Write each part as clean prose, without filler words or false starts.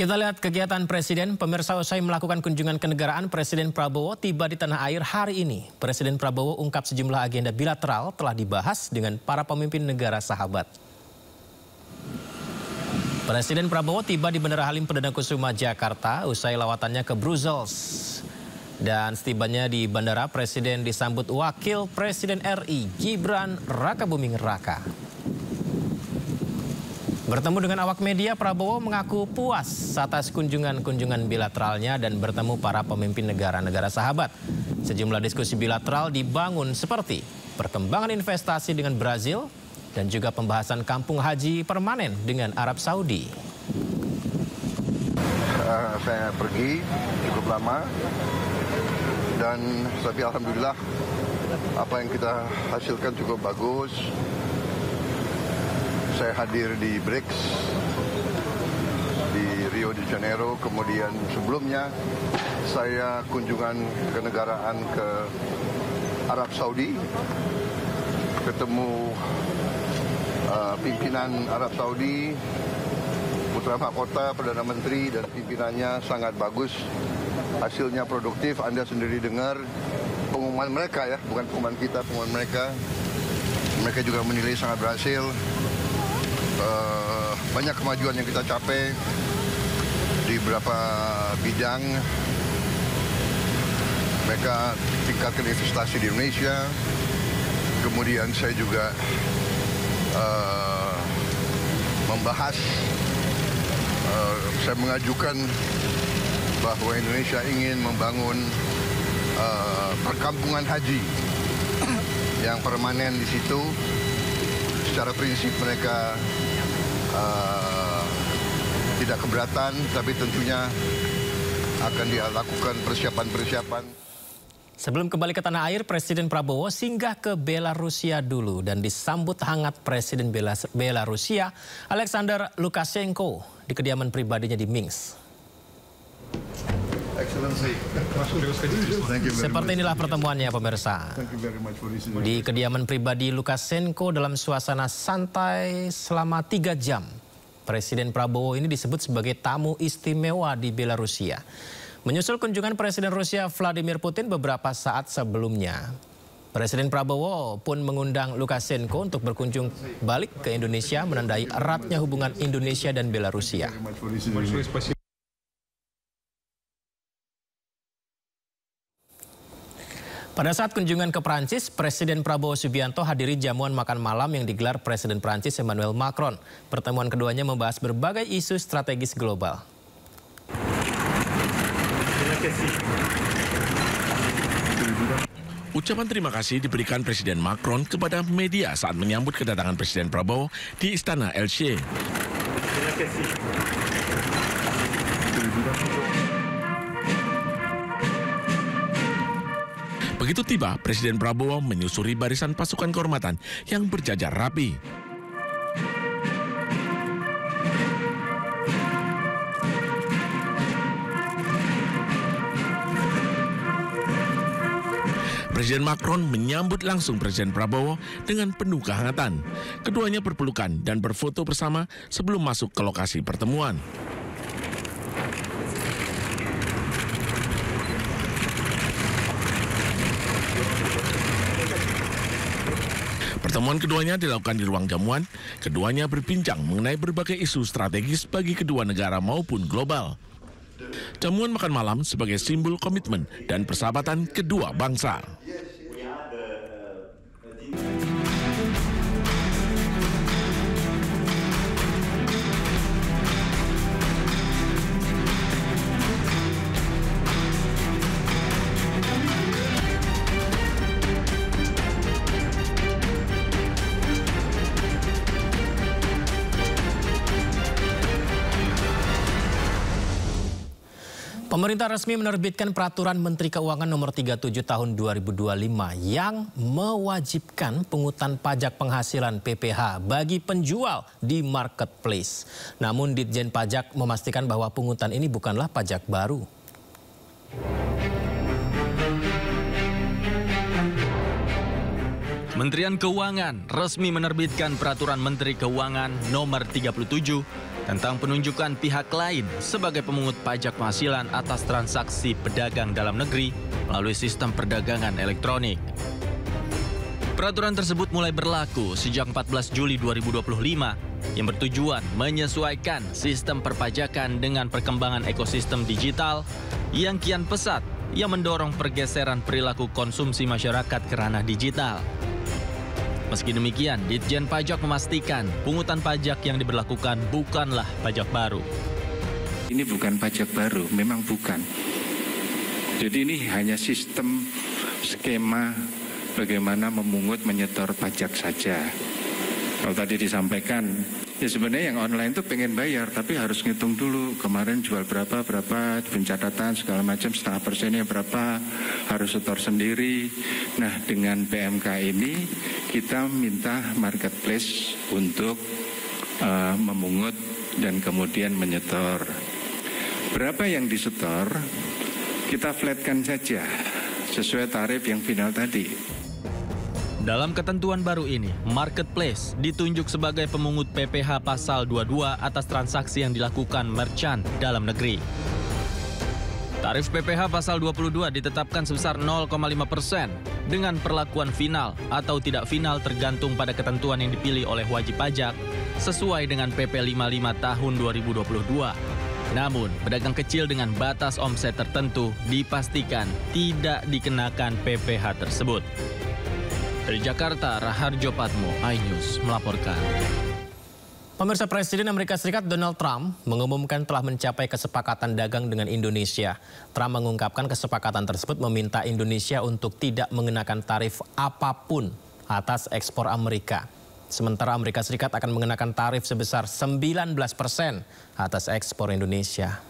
Kita lihat kegiatan Presiden. Pemirsa, usai melakukan kunjungan kenegaraan, Presiden Prabowo tiba di tanah air hari ini. Presiden Prabowo ungkap sejumlah agenda bilateral telah dibahas dengan para pemimpin negara sahabat. Presiden Prabowo tiba di Bandara Halim Perdana Kusuma, Jakarta, usai lawatannya ke Brussels. Dan setibanya di bandara, Presiden disambut Wakil Presiden RI Gibran Rakabuming Raka. Bertemu dengan awak media, Prabowo mengaku puas atas kunjungan-kunjungan bilateralnya dan bertemu para pemimpin negara-negara sahabat. Sejumlah diskusi bilateral dibangun seperti perkembangan investasi dengan Brazil dan juga pembahasan kampung haji permanen dengan Arab Saudi. Saya pergi cukup lama dan tapi alhamdulillah apa yang kita hasilkan cukup bagus. Saya hadir di BRICS di Rio de Janeiro, kemudian sebelumnya saya kunjungan kenegaraan ke Arab Saudi, ketemu pimpinan Arab Saudi, Putra Mahkota, Perdana Menteri dan pimpinannya sangat bagus, hasilnya produktif. Anda sendiri dengar pengumuman mereka ya, bukan pengumuman kita, pengumuman mereka. Mereka juga menilai sangat berhasil. Banyak kemajuan yang kita capai di beberapa bidang. Mereka tingkatkan investasi di Indonesia. Kemudian saya juga membahas, saya mengajukan bahwa Indonesia ingin membangun perkampungan haji yang permanen di situ. Secara prinsip mereka tidak keberatan, tapi tentunya akan dilakukan persiapan-persiapan. Sebelum kembali ke tanah air, Presiden Prabowo singgah ke Belarusia dulu dan disambut hangat Presiden Belarusia Alexander Lukashenko di kediaman pribadinya di Minsk. Seperti inilah pertemuannya, pemirsa. Di kediaman pribadi Lukashenko dalam suasana santai selama 3 jam. Presiden Prabowo ini disebut sebagai tamu istimewa di Belarusia. Menyusul kunjungan Presiden Rusia Vladimir Putin beberapa saat sebelumnya. Presiden Prabowo pun mengundang Lukashenko untuk berkunjung balik ke Indonesia, menandai eratnya hubungan Indonesia dan Belarusia. Pada saat kunjungan ke Prancis, Presiden Prabowo Subianto hadiri jamuan makan malam yang digelar Presiden Prancis Emmanuel Macron. Pertemuan keduanya membahas berbagai isu strategis global. Ucapan terima kasih diberikan Presiden Macron kepada media saat menyambut kedatangan Presiden Prabowo di Istana Elysee. Begitu tiba, Presiden Prabowo menyusuri barisan pasukan kehormatan yang berjajar rapi. Presiden Macron menyambut langsung Presiden Prabowo dengan penuh kehangatan. Keduanya berpelukan dan berfoto bersama sebelum masuk ke lokasi pertemuan. Pertemuan keduanya dilakukan di ruang jamuan. Keduanya berbincang mengenai berbagai isu strategis bagi kedua negara maupun global. Jamuan makan malam sebagai simbol komitmen dan persahabatan kedua bangsa. Pemerintah resmi menerbitkan Peraturan Menteri Keuangan Nomor 37 Tahun 2025 yang mewajibkan pungutan pajak penghasilan PPH bagi penjual di marketplace. Namun Ditjen Pajak memastikan bahwa pungutan ini bukanlah pajak baru. Kementerian Keuangan resmi menerbitkan Peraturan Menteri Keuangan Nomor 37 tentang penunjukan pihak lain sebagai pemungut pajak penghasilan atas transaksi pedagang dalam negeri melalui sistem perdagangan elektronik. Peraturan tersebut mulai berlaku sejak 14 Juli 2025 yang bertujuan menyesuaikan sistem perpajakan dengan perkembangan ekosistem digital yang kian pesat yang mendorong pergeseran perilaku konsumsi masyarakat ke ranah digital. Meski demikian, Ditjen Pajak memastikan pungutan pajak yang diberlakukan bukanlah pajak baru. Ini bukan pajak baru, memang bukan. Jadi ini hanya sistem skema bagaimana memungut menyetor pajak saja. Kalau tadi disampaikan, ya sebenarnya yang online itu pengen bayar, tapi harus ngitung dulu. Kemarin jual berapa, pencatatan segala macam, 0,5%-nya berapa, harus setor sendiri. Nah, dengan PMK ini kita minta marketplace untuk memungut dan kemudian menyetor. Berapa yang disetor, kita flatkan saja sesuai tarif yang final tadi. Dalam ketentuan baru ini, marketplace ditunjuk sebagai pemungut PPh pasal 22 atas transaksi yang dilakukan merchant dalam negeri. Tarif PPh pasal 22 ditetapkan sebesar 0,5% dengan perlakuan final atau tidak final tergantung pada ketentuan yang dipilih oleh wajib pajak sesuai dengan PP 55 tahun 2022. Namun, pedagang kecil dengan batas omset tertentu dipastikan tidak dikenakan PPh tersebut. Dari Jakarta, Raharjo Patmo, iNews melaporkan. Pemirsa, Presiden Amerika Serikat Donald Trump mengumumkan telah mencapai kesepakatan dagang dengan Indonesia. Trump mengungkapkan kesepakatan tersebut meminta Indonesia untuk tidak mengenakan tarif apapun atas ekspor Amerika. Sementara Amerika Serikat akan mengenakan tarif sebesar 19% atas ekspor Indonesia.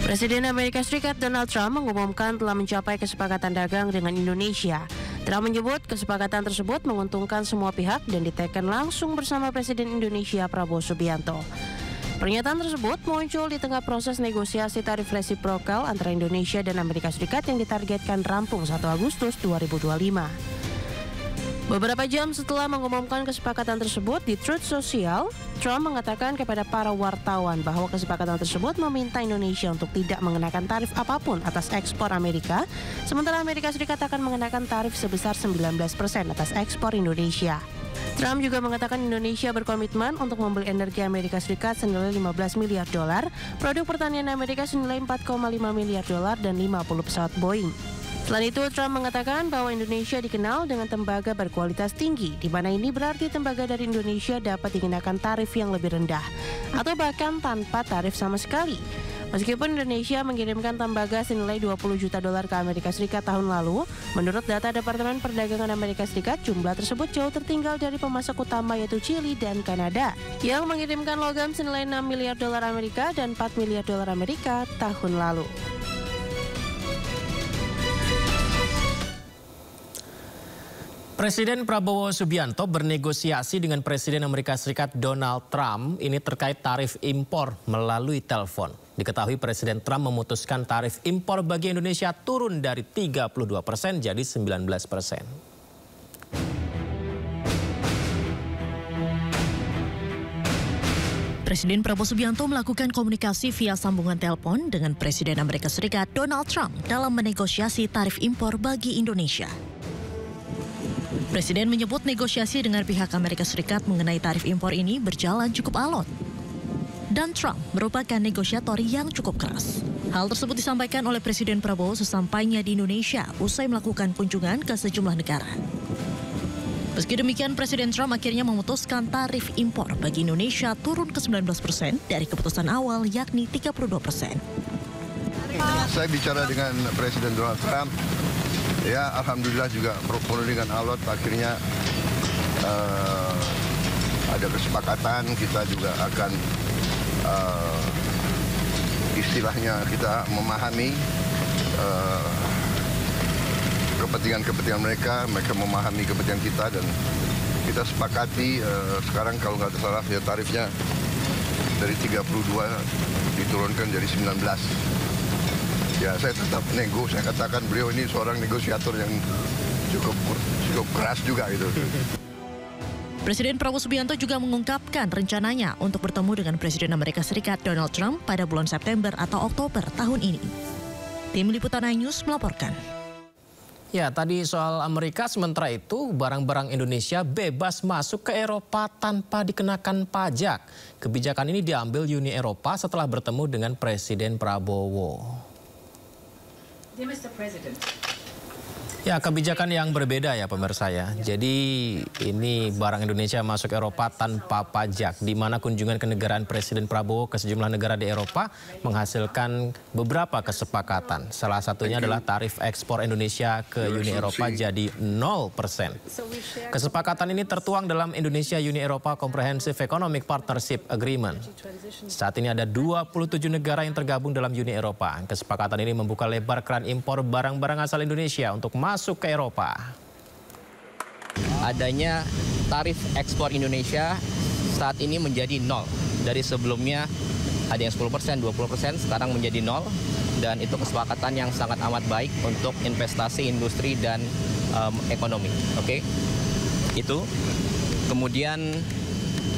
Presiden Amerika Serikat Donald Trump mengumumkan telah mencapai kesepakatan dagang dengan Indonesia. Trump menyebut kesepakatan tersebut menguntungkan semua pihak dan ditekan langsung bersama Presiden Indonesia Prabowo Subianto. Pernyataan tersebut muncul di tengah proses negosiasi tarif resiprokal antara Indonesia dan Amerika Serikat yang ditargetkan rampung 1 Agustus 2025. Beberapa jam setelah mengumumkan kesepakatan tersebut di Truth Social, Trump mengatakan kepada para wartawan bahwa kesepakatan tersebut meminta Indonesia untuk tidak mengenakan tarif apapun atas ekspor Amerika, sementara Amerika Serikat akan mengenakan tarif sebesar 19% atas ekspor Indonesia. Trump juga mengatakan Indonesia berkomitmen untuk membeli energi Amerika Serikat senilai $15 miliar, produk pertanian Amerika senilai $4,5 miliar, dan 50 pesawat Boeing. Selain itu, Trump mengatakan bahwa Indonesia dikenal dengan tembaga berkualitas tinggi, di mana ini berarti tembaga dari Indonesia dapat dikenakan tarif yang lebih rendah, atau bahkan tanpa tarif sama sekali. Meskipun Indonesia mengirimkan tembaga senilai $20 juta ke Amerika Serikat tahun lalu, menurut data Departemen Perdagangan Amerika Serikat, jumlah tersebut jauh tertinggal dari pemasok utama yaitu Chili dan Kanada, yang mengirimkan logam senilai $6 miliar Amerika dan $4 miliar Amerika tahun lalu. Presiden Prabowo Subianto bernegosiasi dengan Presiden Amerika Serikat Donald Trump ini terkait tarif impor melalui telepon. Diketahui Presiden Trump memutuskan tarif impor bagi Indonesia turun dari 32% jadi 19%. Presiden Prabowo Subianto melakukan komunikasi via sambungan telepon dengan Presiden Amerika Serikat Donald Trump dalam menegosiasi tarif impor bagi Indonesia. Presiden menyebut negosiasi dengan pihak Amerika Serikat mengenai tarif impor ini berjalan cukup alot. Dan Trump merupakan negosiator yang cukup keras. Hal tersebut disampaikan oleh Presiden Prabowo sesampainya di Indonesia usai melakukan kunjungan ke sejumlah negara. Meski demikian, Presiden Trump akhirnya memutuskan tarif impor bagi Indonesia turun ke 19% dari keputusan awal yakni 32%. Saya bicara dengan Presiden Donald Trump. Ya, alhamdulillah juga penuh dengan alot. Akhirnya ada kesepakatan, kita juga akan istilahnya kita memahami kepentingan mereka memahami kepentingan kita, dan kita sepakati sekarang kalau nggak salah ya tarifnya dari 32 diturunkan jadi 19. Ya, saya tetap nego. Saya katakan beliau ini seorang negosiator yang cukup keras juga gitu. Presiden Prabowo Subianto juga mengungkapkan rencananya untuk bertemu dengan Presiden Amerika Serikat Donald Trump pada bulan September atau Oktober tahun ini. Tim Liputan iNews melaporkan. Ya, tadi soal Amerika, sementara itu barang-barang Indonesia bebas masuk ke Eropa tanpa dikenakan pajak. Kebijakan ini diambil Uni Eropa setelah bertemu dengan Presiden Prabowo. Ya, kebijakan yang berbeda ya pemirsa ya. Jadi ini barang Indonesia masuk Eropa tanpa pajak, di mana kunjungan kenegaraan Presiden Prabowo ke sejumlah negara di Eropa menghasilkan beberapa kesepakatan. Salah satunya adalah tarif ekspor Indonesia ke Uni Eropa jadi 0%. Kesepakatan ini tertuang dalam Indonesia-Uni Eropa Comprehensive Economic Partnership Agreement. Saat ini ada 27 negara yang tergabung dalam Uni Eropa. Kesepakatan ini membuka lebar keran impor barang-barang asal Indonesia untuk masuk ke Eropa. Adanya tarif ekspor Indonesia saat ini menjadi 0. Dari sebelumnya ada yang 10%, 20%, sekarang menjadi 0. Dan itu kesepakatan yang sangat amat baik untuk investasi, industri, dan ekonomi. Oke, itu. Kemudian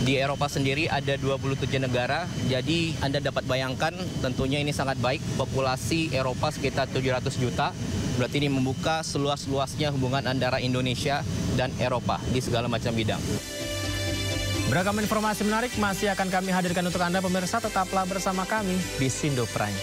di Eropa sendiri ada 27 negara, jadi Anda dapat bayangkan tentunya ini sangat baik. Populasi Eropa sekitar 700 juta, berarti ini membuka seluas-luasnya hubungan antara Indonesia dan Eropa di segala macam bidang. Beragam informasi menarik masih akan kami hadirkan untuk Anda pemirsa, tetaplah bersama kami di Sindo Prime.